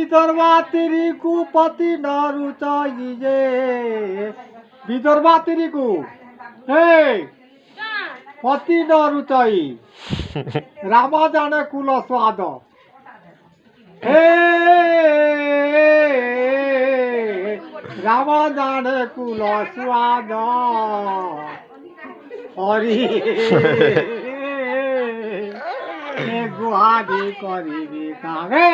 विदर्भा तेरी को पति न रुचाई जे विदर्भा तेरी को हे पति न रुचाई रामा जाने कुल स्वाद हे रामा जाने कुल स्वाद हरि गुहारी करिबी काहे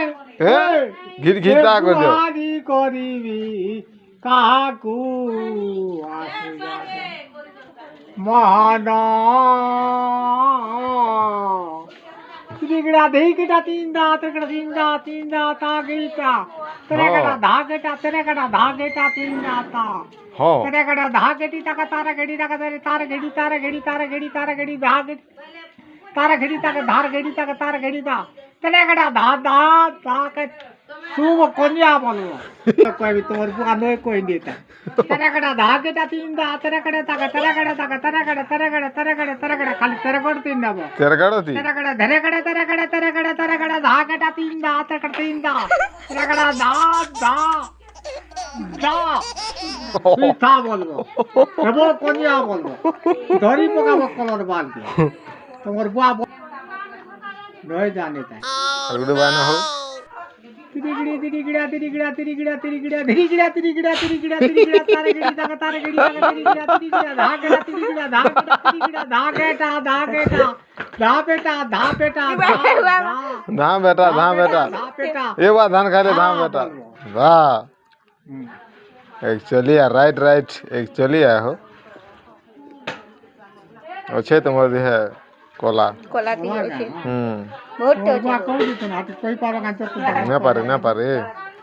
गीत गीता को जो गुहारी करिबी काहाकू महाना त्रिगड़ा देहिकटा तीन दांत तीन दांत आगेटा तेरेगड़ा धागेटा तीन दांत हाँ तेरेगड़ा धागेटी तक तारा गेड़ी तक तारा गेड़ी धागेटी तारा घड़ी तक धार घड़ी तक तार घड़ी दा तेरेगड़ा धा धा ताके सुब कोन्या बोलो कोई भी तोर बुआ नोय कोई देता तेरेगड़ा धागेटा तीन दा तेरेगड़ा खाली तेरेगड़ तीन दा तेरेगड़ा धागेटा तीन दा तेरेगड़ा धा धा सीधा बोलबो एबो कोन्या बोलबो धरी पकाबो कलर बाल के तुम्हारे बुआ नहीं जाने था अगले बार ना हो तिरिगड़ा धाम बेटा ये बात धान खा ले धाम बेटा वाह एक्चुअली राइट एक्चुअली है हो अच्छे तुम्हारे है कोला दी ओके बहुत बुआ कौन दितन हाथ कोई पारो का तो ना पारे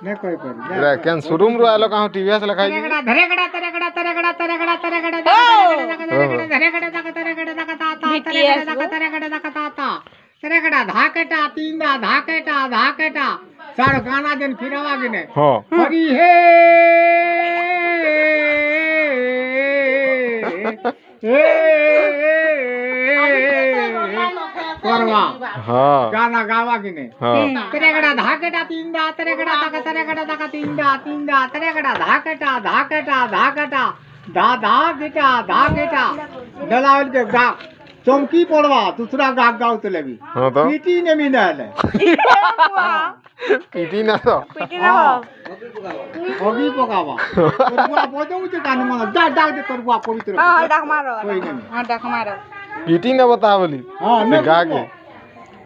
नहीं कोई पारे रे केन शुरूम रो आलो कहां टीवी से लखाई धरेगड़ा धाकेटा तीन दा धाकेटा सारो गाना दिन फिरवा गिने हां हरि हे करवा हाँ गाना गावा गिने हाँ तेरेगड़ा धाकेटा तीन दा तेरेगड़ा तीन दा तेरेगड़ा धाकेटा धा गेटा दलाल के गा चौकी पड़वा दूसरा गाग गाँव तो लगी हाँ तो पीटी ने मिनल पीटी ना तो होगी पकावा तोरबुआ बोझो उचे कान में डाक दे तोरबुआ पवित्र हां डाक मारो कोई नहीं हां डाक मारो पीटी ना बता बोली हां ने गा के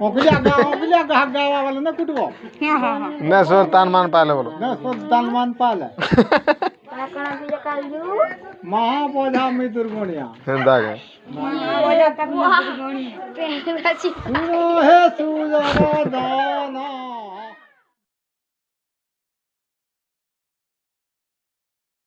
ओकलिया गा गावा वाला न कुटबो हां ना सोर तान मान पाले बोलो न सो दानमान पाले कणा भी कालू महा बोझा में दुर्गुणिया हिंदा के बोझा तक गोणी पे बाची हे सुजो दाना